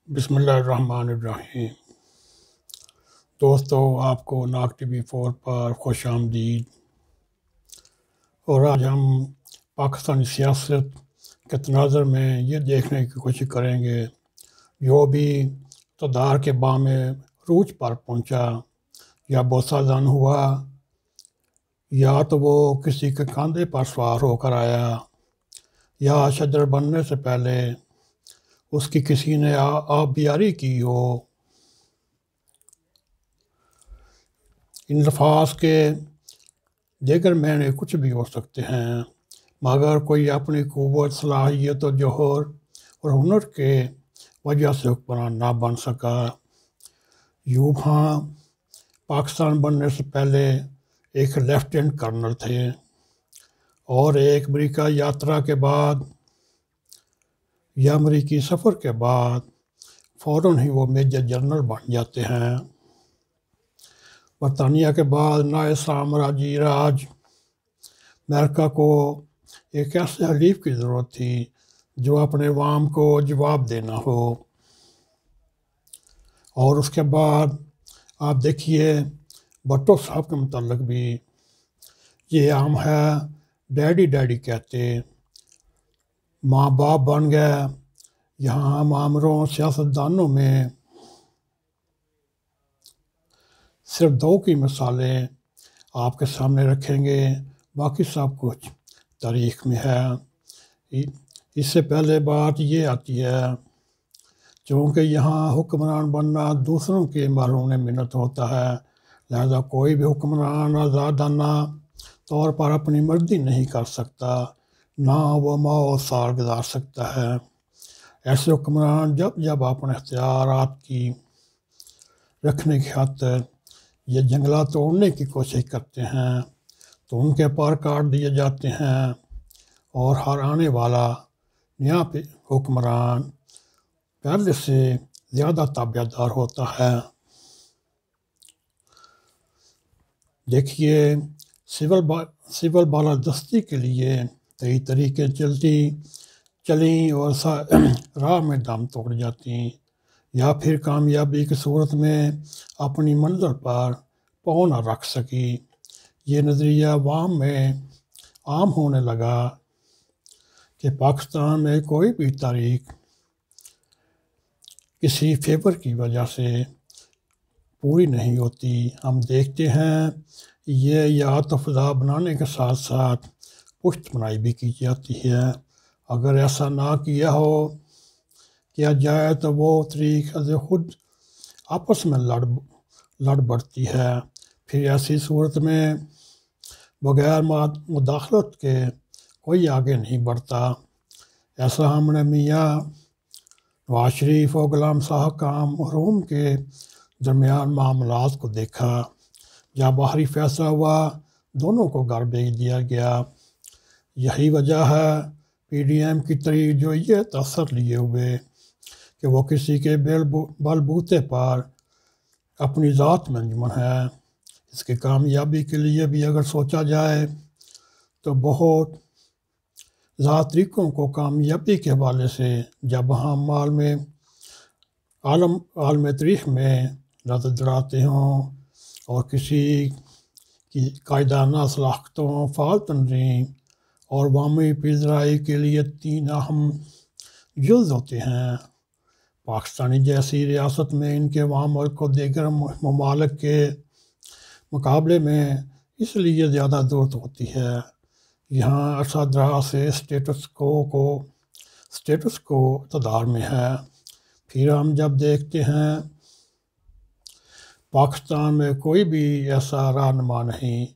بسم اللہ الرحمن الرحیم۔ دوستو، آپ کو ناگ ٹی وی 4 پر خوش آمدید۔ اور آج ہم پاکستانی سیاست کے تناظر میں یہ دیکھنے کی کوشش کریں گے جو بھی اقتدار کے بام عروج پر پہنچا یا بوسادن ہوا، یا تو وہ کسی کے کاندھے پر سوار ہو کر آیا یا شجر بننے سے پہلے اس کی کسی نے آبیاری کی ہو۔ ان الفاظ کے دیگر معنی کچھ بھی ہو سکتے ہیں، مگر کوئی اپنی قوت، صلاحیت و جوہر اور ہنر کے وجہ سے حکمران نہ بن سکا۔ یوبھاں پاکستان بننے سے پہلے ایک لیفٹیننٹ کرنل تھے اور ایک امریکہ یاترا کے بعد یا امریکی سفر کے بعد فوراً ہی وہ میجر جنرل بن جاتے ہیں۔ برطانیہ کے بعد نئے سامراجی راج امریکہ کو ایک ایسے حلیف کی ضرورت تھی جو اپنے عوام کو جواب دینا ہو۔ اور اس کے بعد آپ دیکھیے بھٹو صاحب کے متعلق بھی یہ عام ہے، ڈیڈی ڈیڈی کہتے، ماں باپ بن گئے۔ یہاں ہم آمروں سیاستدانوں میں صرف دو کی مثالیں آپ کے سامنے رکھیں گے، باقی سب کچھ تاریخ میں ہے۔ اس سے پہلے بات یہ آتی ہے، چونکہ یہاں حکمران بننا دوسروں کے مرہون منت ہوتا ہے، لہذا کوئی بھی حکمران آزادانہ طور پر اپنی مرضی نہیں کر سکتا، نہ وہ ماؤ سال گزار سکتا ہے۔ ایسے حکمران جب اپنے اختیارات کی رکھنے کی خاطر یہ جنگلات توڑنے کی کوشش کرتے ہیں تو ان کے پر کاٹ دیے جاتے ہیں، اور ہر آنے والا نیا حکمران پہلے سے زیادہ تابع دار ہوتا ہے۔ دیکھیے سول بالادستی کے لیے کئی طریقے چلیں اور راہ میں دم توڑ جاتی، یا پھر کامیابی کی صورت میں اپنی منزل پر پاؤں نہ رکھ سکی۔ یہ نظریہ عوام میں عام ہونے لگا کہ پاکستان میں کوئی بھی تاریخ کسی فیور کی وجہ سے پوری نہیں ہوتی۔ ہم دیکھتے ہیں یہ یاد و فضا بنانے کے ساتھ ساتھ پشت بنائی بھی کی جاتی ہے۔ اگر ایسا نہ کیا جائے تو وہ تاریخ از خود آپس میں لڑ بڑھتی ہے۔ پھر ایسی صورت میں بغیر مداخلت کے کوئی آگے نہیں بڑھتا۔ ایسا ہم نے میاں نواز شریف اور غلام صاحب مرحوم کے درمیان معاملات کو دیکھا۔ جب آخری فیصلہ ہوا دونوں کو گھر بھیج دیا گیا۔ یہی وجہ ہے پی ڈی ایم کی تحریک جو یہ تاثر لیے ہوئے کہ وہ کسی کے بل بوتے پر اپنی ذات میں انجمن ہے۔ اس کی کامیابی کے لیے بھی اگر سوچا جائے تو بہت زیادہ طریقوں کو کامیابی کے حوالے سے جب ہم عالم تاریخ میں نظر دوڑاتے ہوں اور کسی کی قائدانہ صلاحیتوں، فعال تنظیم اور عوامی پذیرائی کے لیے 3 اہم جز ہوتے ہیں۔ پاکستانی جیسی ریاست میں ان کے عوام کو دیگر ممالک کے مقابلے میں اس لیے زیادہ ضرورت ہوتی ہے۔ یہاں عرصہ دراز سے سٹیٹس کو اقتدار میں ہے۔ پھر ہم جب دیکھتے ہیں پاکستان میں کوئی بھی ایسا رہنما نہیں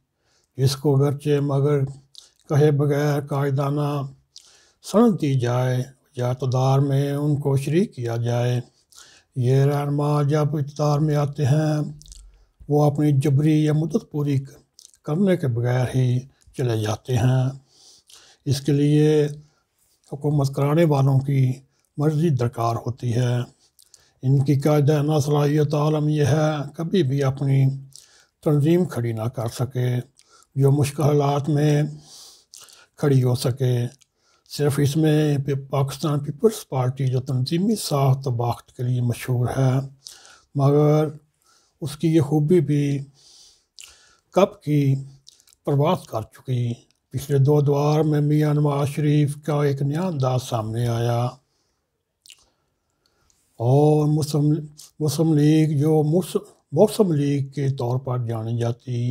جس کو گرچہ مگر کہے بغیر قائدانہ سند دی جائے یا اقتدار میں ان کو شریک کیا جائے۔ یہ رہنما جب اقتدار میں آتے ہیں وہ اپنی جبری یا مدت پوری کرنے کے بغیر ہی چلے جاتے ہیں۔ اس کے لیے حکومت کرانے والوں کی مرضی درکار ہوتی ہے۔ ان کی قائدانہ صلاحیت عالم یہ ہے کبھی بھی اپنی تنظیم کھڑی نہ کر سکے جو مشکل حالات میں کھڑی ہو سکے۔ صرف اس میں پاکستان پیپلز پارٹی جو تنظیمی ساخت و باخت کے لیے مشہور ہے، مگر اس کی یہ خوبی بھی کب کی پرواز کر چکی۔ پچھلے 2 ادوار میں میاں نواز شریف کا ایک نیا انداز سامنے آیا، اور مسلم لیگ جو مسلم لیگ کے طور پر جانی جاتی،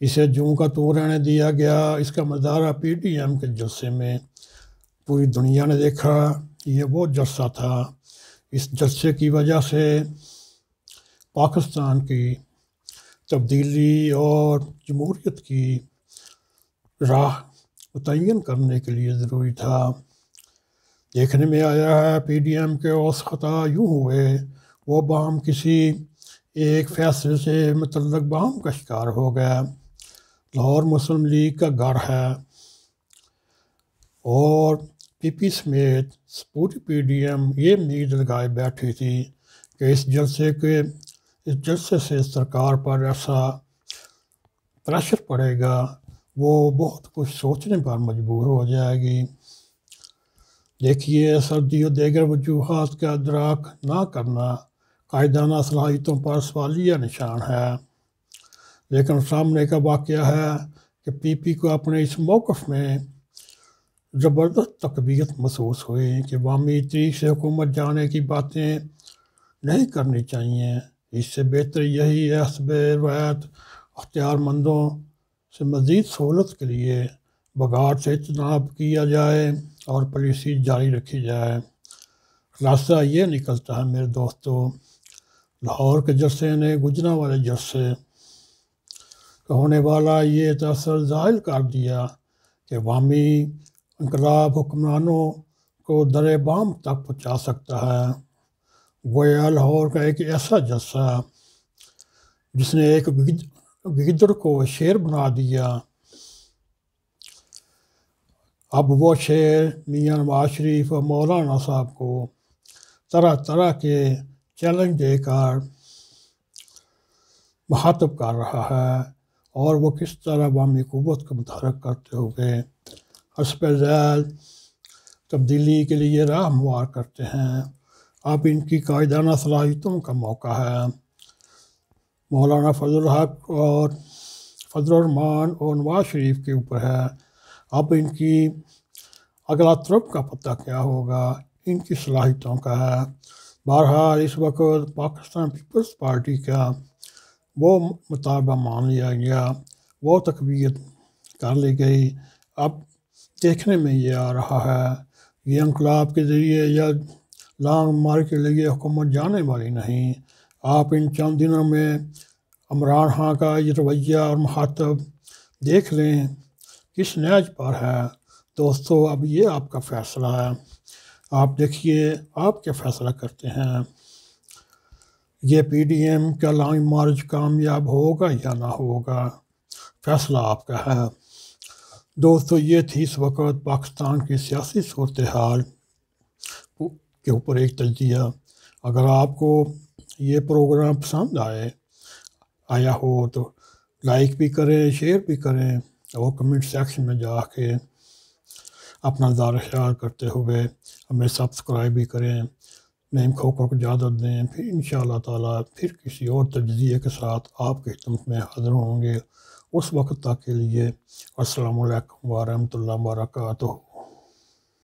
اسے جوں کا تو رہنے دیا گیا۔ اس کا نظارہ پی ڈی ایم کے جلسے میں پوری دنیا نے دیکھا۔ یہ وہ جلسہ تھا، اس جلسے کی وجہ سے پاکستان کی تبدیلی اور جمہوریت کی راہ متعین کرنے کے لیے ضروری تھا۔ دیکھنے میں آیا ہے پی ڈی ایم کے اوس خطا یوں ہوئے، وہ باہم کسی ایک فیصلے سے متعلق باہم کا شکار ہو گیا۔ لاہور مسلم لیگ کا گھر ہے، اور پی پی سمیت پوری پی ڈی ایم یہ امید لگائے بیٹھی تھی کہ اس جلسے سے سرکار پر ایسا پریشر پڑے گا، وہ بہت کچھ سوچنے پر مجبور ہو جائے گی۔ دیکھیے، سردی و دیگر وجوہات کا ادراک نہ کرنا قائدانہ صلاحیتوں پر سوالیہ نشان ہے، لیکن سامنے کا واقعہ ہے کہ پی پی کو اپنے اس موقف میں زبردست تقویت محسوس ہوئی کہ عوامی طریق سے حکومت جانے کی باتیں نہیں کرنی چاہیے۔ اس سے بہتر یہی ہے حسب روایت اختیار مندوں سے مزید سہولت کے لیے بغاوت سے اجتناب کیا جائے اور پالیسی جاری رکھی جائے۔ خلاصہ یہ نکلتا ہے میرے دوستو، لاہور کے جلسے نے گجرا والے جلسے کا ہونے والا یہ تاثر ظاہر کر دیا کہ عوامی انقلاب حکمرانوں کو در بام تک پہنچا سکتا ہے۔ گویا لاہور کا ایک ایسا جلسہ جس نے ایک گیدڑ کو شیر بنا دیا، اب وہ شیر میاں نواز شریف اور مولانا صاحب کو طرح طرح کے چیلنج دے کر مخاطب کر رہا ہے، اور وہ کس طرح عوامی قوت کو متحرک کرتے ہوئے حسب ذیل تبدیلی کے لیے راہ ہموار کرتے ہیں۔ اب ان کی قائدانہ صلاحیتوں کا موقع ہے۔ مولانا فضل الحق اور فضل الرحمان اور نواز شریف کے اوپر ہے، اب ان کی اگلا طرف کا پتہ کیا ہوگا، ان کی صلاحیتوں کا ہے۔ بہرحال اس وقت پاکستان پیپلز پارٹی کا وہ مطالبہ مان لیا گیا، وہ تقویت کر لی گئی۔ اب دیکھنے میں یہ آ رہا ہے، یہ انقلاب کے ذریعے یا لانگ مارچ کے لیے حکومت جانے والی نہیں۔ آپ ان چند دنوں میں عمران خان کا یہ رویہ اور مخاطب دیکھ لیں کس نہج پر ہے۔ دوستو، اب یہ آپ کا فیصلہ ہے، آپ دیکھیے آپ کیا فیصلہ کرتے ہیں۔ یہ پی ڈی ایم کا لانگ مارچ کامیاب ہوگا یا نہ ہوگا، فیصلہ آپ کا ہے۔ دوستو، یہ تھی اس وقت پاکستان کی سیاسی صورتحال کے اوپر ایک تجزیہ۔ اگر آپ کو یہ پروگرام پسند آیا ہو تو لائک بھی کریں، شیئر بھی کریں، اور کمنٹ سیکشن میں جا کے اپنا نظارہ خیال کرتے ہوئے ہمیں سبسکرائب بھی کریں۔ نعیم کھوکھر کو اجازت دیں، پھر انشاءاللہ تعالیٰ پھر کسی اور تجزیے کے ساتھ آپ کی خدمت میں حاضر ہوں گے۔ اس وقت تک کے لیے السلام علیکم ورحمۃ اللہ وبرکاتہ۔